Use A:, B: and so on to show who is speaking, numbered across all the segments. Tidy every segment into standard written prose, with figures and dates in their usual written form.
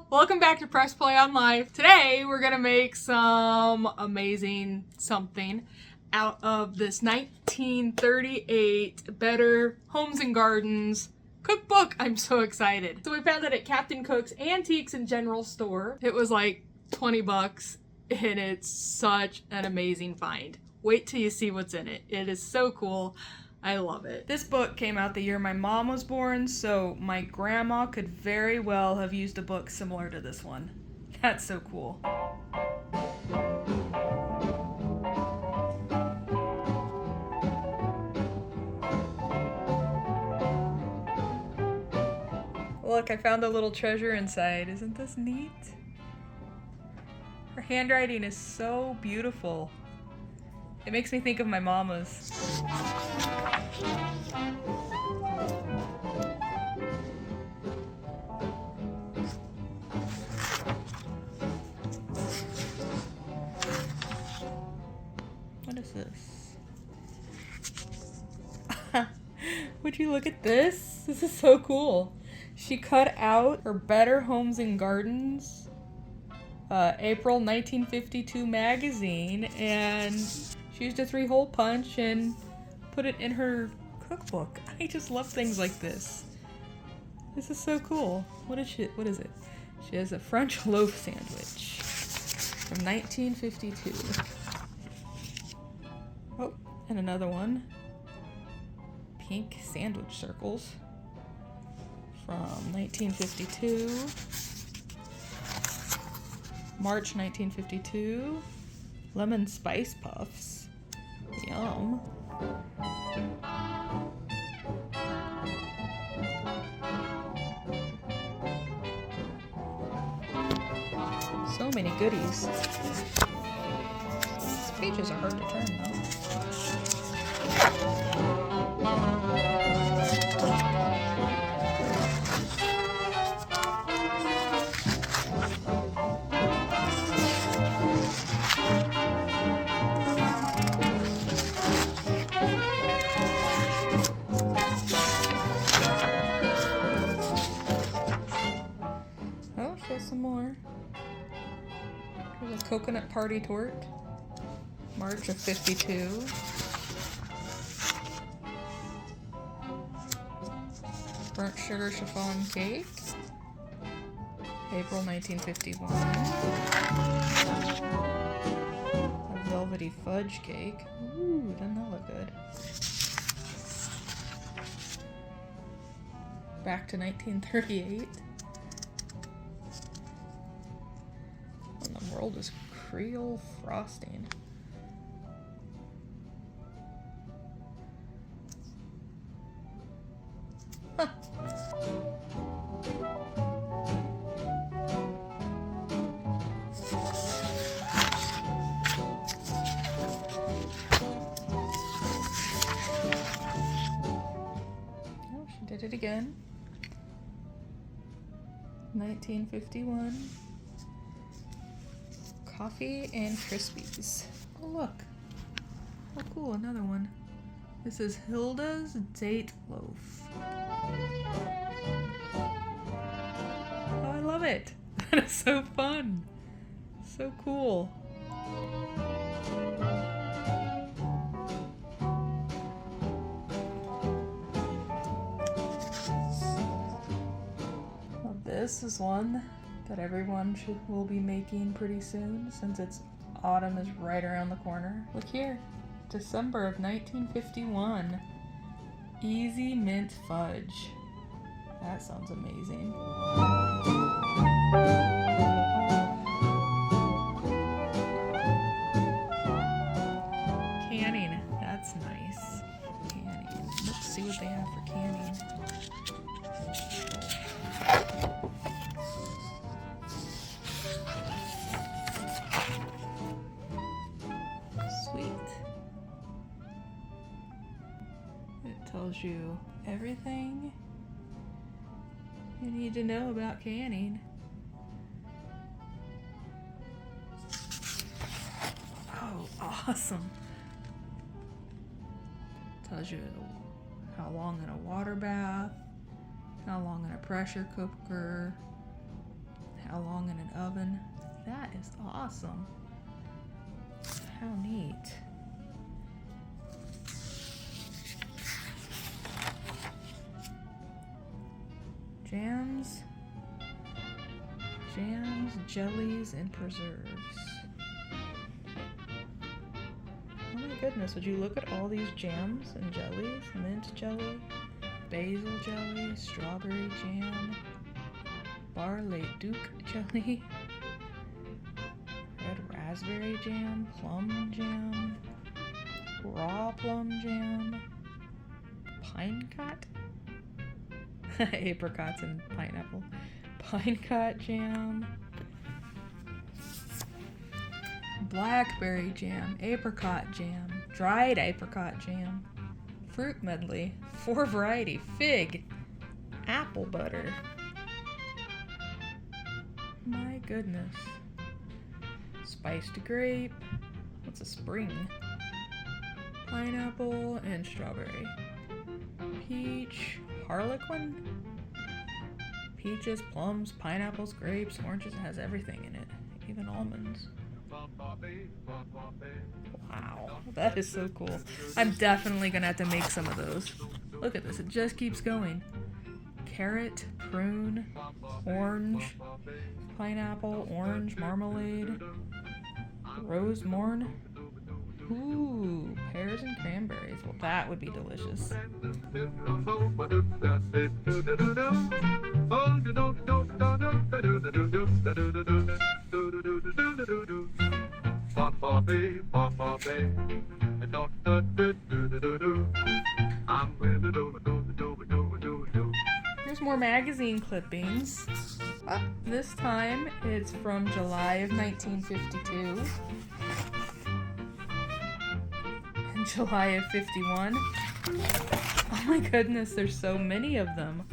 A: Welcome back to Press Play on Life. Today we're gonna make some amazing something out of this 1938 Better Homes and Gardens cookbook. I'm so excited. So we found it at Captain Cook's Antiques and General Store. It was like 20 bucks and it's such an amazing find. Wait till you see what's in it. It is so cool. I love it. This book came out the year my mom was born, so my grandma could very well have used a book similar to this one. That's so cool. Look, I found a little treasure inside. Isn't this neat? Her handwriting is so beautiful. It makes me think of my mama's. What is this? Would you look at this? This is so cool. She cut out her Better Homes and Gardens April 1952 magazine, and she used a 3-hole punch and put it in her cookbook. I just love things like this. This is so cool. What is it? She has a French loaf sandwich from 1952. Oh, and another one. Pink sandwich circles from 1952. March 1952. Lemon spice puffs. Yum. So many goodies. These pages are hard to turn though. Some more. Here's a coconut party tort. March of 52. Burnt sugar chiffon cake. April 1951. A velvety fudge cake. Ooh, doesn't that look good? Back to 1938. World is Creole frosting. Huh. Oh, she did it again. 1951. Coffee and Krispies. Oh look. Oh cool, another one. This is Hilda's Date Loaf. Oh, I love it. That is so fun. So cool. Well, this is one that everyone will be making pretty soon, since autumn is right around the corner. Look here, December of 1951. Easy mint fudge. That sounds amazing. Canning, that's nice. Canning. Let's see what they have for canning. Tells you everything you need to know about canning. Oh, awesome. Tells you how long in a water bath, how long in a pressure cooker, how long in an oven. That is awesome. How neat. Jams, jellies, and preserves. Oh my goodness, would you look at all these jams and jellies? Mint jelly, basil jelly, strawberry jam, barley duke jelly, red raspberry jam, plum jam, raw plum jam, pine cot, apricots and pineapple, pine cot jam, blackberry jam, apricot jam, dried apricot jam, fruit medley, 4 variety, fig, apple butter. My goodness. Spiced grape, what's a spring? Pineapple and strawberry. Peach, harlequin, peaches, plums, pineapples, grapes, oranges. It has everything in it, even almonds. Wow, that is so cool. I'm definitely gonna have to make some of those. Look at this, it just keeps going. Carrot, prune, orange, pineapple, orange, marmalade, rose morn. Ooh, pears and cranberries. Well, that would be delicious. Here's more magazine clippings. This time it's from July of 1952. July of 51. Oh my goodness, there's so many of them.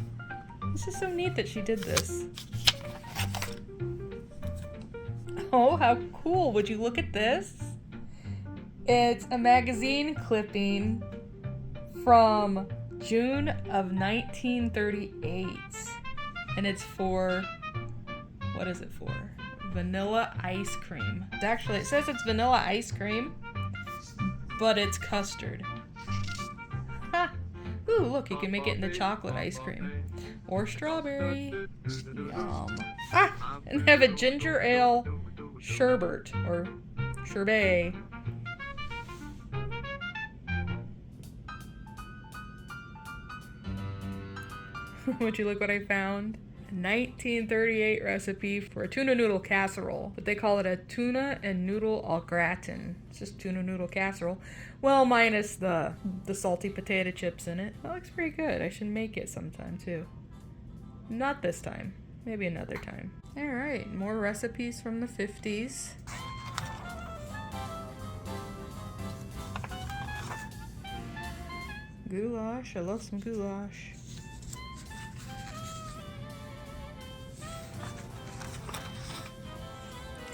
A: This is so neat that she did this. Oh, how cool. Would you look at this? It's a magazine clipping from June of 1938. And it's for, what is it for? Vanilla ice cream. It says it's vanilla ice cream, but it's custard. Ha! Ooh, look, you can make it into chocolate ice cream. Or strawberry. Yum. Ah! And they have a ginger ale sherbet, or sherbet. Would you look what I found? A 1938 recipe for a tuna noodle casserole, but they call it a tuna and noodle au gratin. It's just tuna noodle casserole. Well, minus the salty potato chips in it. That looks pretty good. I should make it sometime too. Not this time. Maybe another time. Alright, more recipes from the 50s. Goulash. I love some goulash.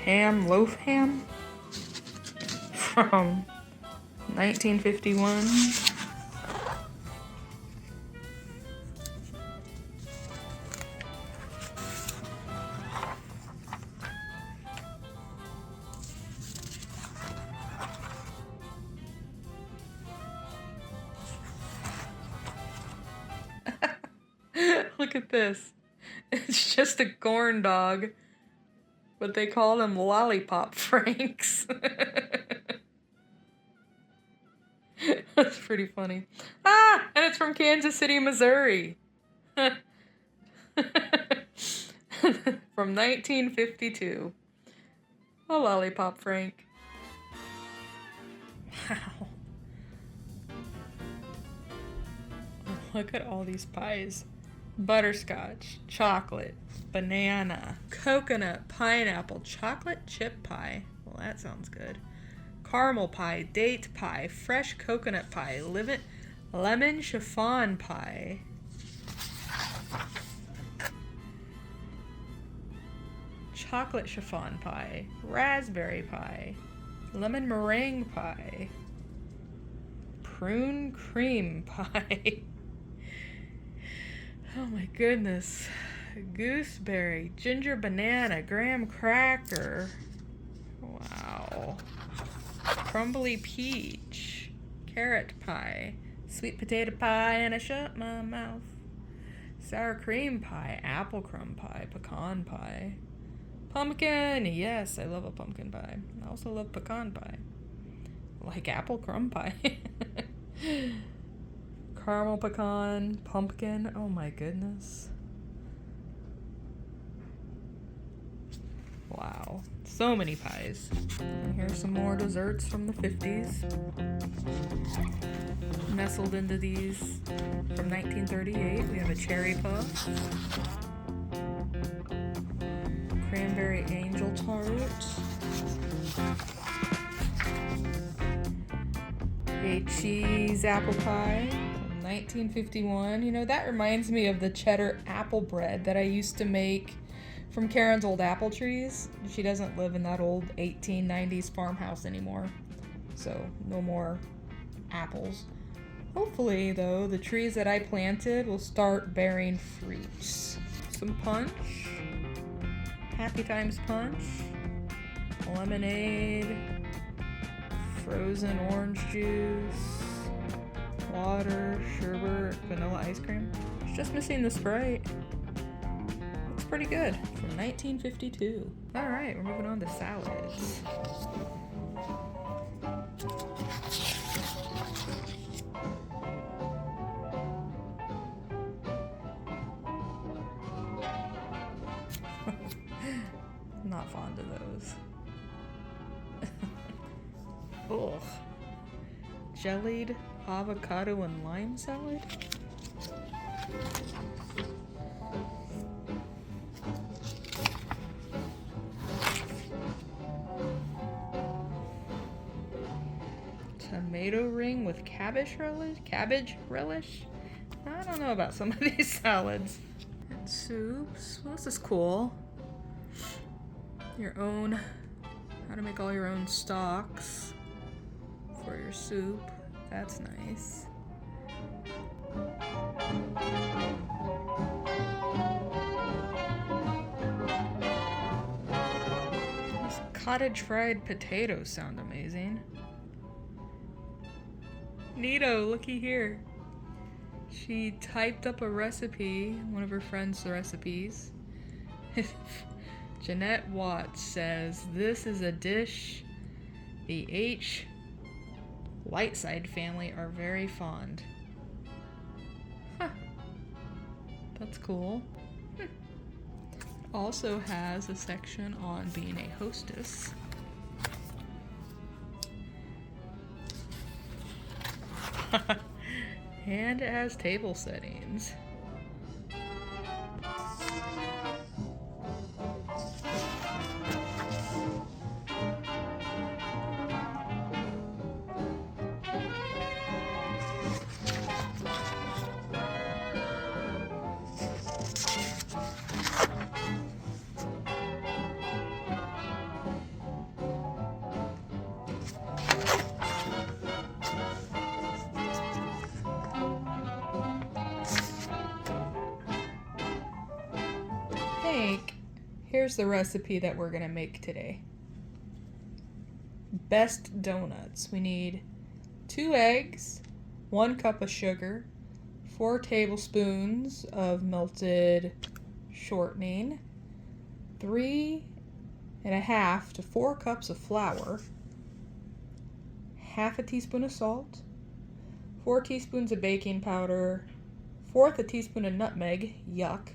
A: Ham, loaf ham from 1951. Look at this. It's just a corn dog, but they call them lollipop franks. That's pretty funny. Ah, and it's from Kansas City, Missouri. From 1952. A lollipop frank. Wow. Look at all these pies. Butterscotch, chocolate, banana, coconut, pineapple, chocolate chip pie. Well, that sounds good. Caramel pie, date pie, fresh coconut pie, lemon chiffon pie. Chocolate chiffon pie, raspberry pie, lemon meringue pie, prune cream pie. Oh my goodness. gooseberry, ginger banana, graham cracker. Wow. Crumbly peach, carrot pie, sweet potato pie, and I shut my mouth. Sour cream pie, apple crumb pie, pecan pie. Pumpkin! Yes, I love a pumpkin pie. I also love pecan pie. Like apple crumb pie. Caramel pecan, pumpkin. Oh my goodness. Wow. So many pies. And here's some more desserts from the 50s. Nestled into these from 1938, we have a cherry puff. Cranberry angel tart. A cheese apple pie from 1951. You know, that reminds me of the cheddar apple bread that I used to make from Karen's old apple trees. She doesn't live in that old 1890s farmhouse anymore, so no more apples. Hopefully, though, the trees that I planted will start bearing fruits. Some punch. Happy Times punch. Lemonade. Frozen orange juice. Water, sherbet, vanilla ice cream. It's just missing the Sprite. Looks pretty good. From 1952. Alright, we're moving on to salads. Not fond of those. Ugh. Jellied avocado and lime salad? Tomato ring with cabbage relish? I don't know about some of these salads. And soups. Well, this is cool. Your own, how to make all your own stocks for your soup. That's nice. These cottage fried potatoes sound amazing. Neato, looky here. She typed up a recipe, one of her friend's recipes. Jeanette Watts says, this is a dish the H. Whiteside family are very fond. Huh. That's cool. Also has a section on being a hostess. And it has table settings. Here's the recipe that we're gonna make today. Best donuts. We need 2 eggs, 1 cup of sugar, 4 tablespoons of melted shortening, 3.5 to 4 cups of flour, half a teaspoon of salt, 4 teaspoons of baking powder, 1/4 a teaspoon of nutmeg, yuck,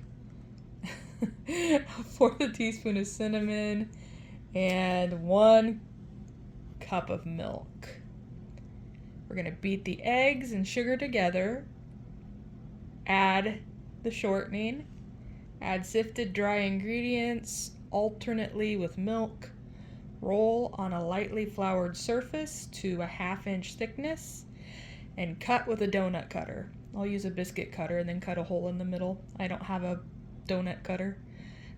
A: 1/4 a teaspoon of cinnamon, and 1 cup of milk. We're going to beat the eggs and sugar together, add the shortening, add sifted dry ingredients alternately with milk, roll on a lightly floured surface to a 1/2 inch thickness, and cut with a donut cutter. I'll use a biscuit cutter and then cut a hole in the middle. I don't have a donut cutter.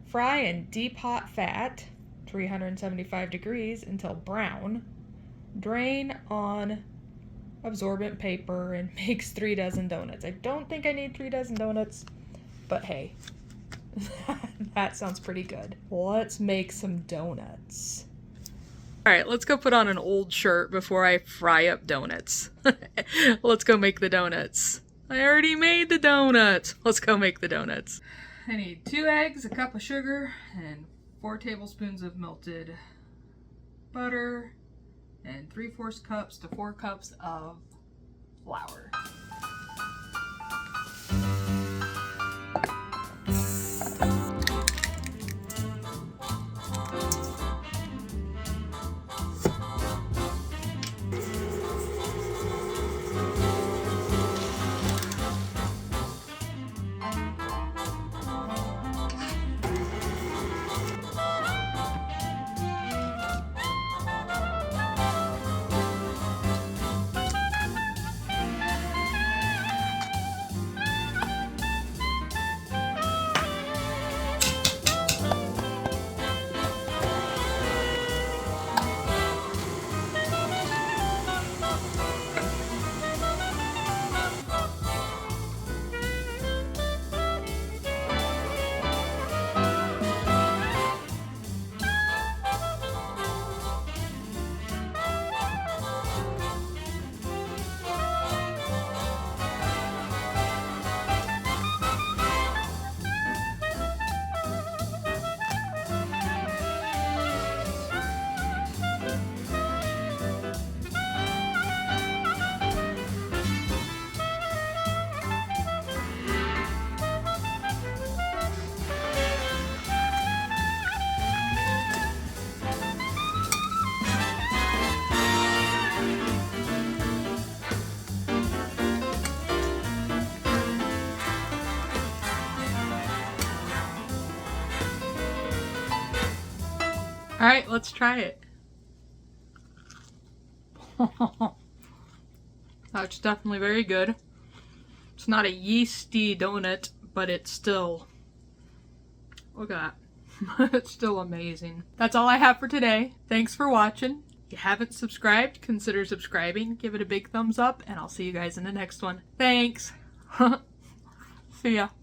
A: Fry in deep hot fat, 375 degrees, until brown. Drain on absorbent paper and makes 3 dozen donuts. I don't think I need 3 dozen donuts, but hey, That sounds pretty good. Let's make some donuts. All right, let's go put on an old shirt before I fry up donuts. Let's go make the donuts. I already made the donuts. Let's go make the donuts. I need 2 eggs, a cup of sugar, and 4 tablespoons of melted butter, and 3/4 cups to 4 cups of flour. All right, let's try it. That's definitely very good. It's not a yeasty donut, but it's still, look at that. It's still amazing. That's all I have for today. Thanks for watching. If you haven't subscribed, consider subscribing. Give it a big thumbs up, and I'll see you guys in the next one. Thanks. See ya.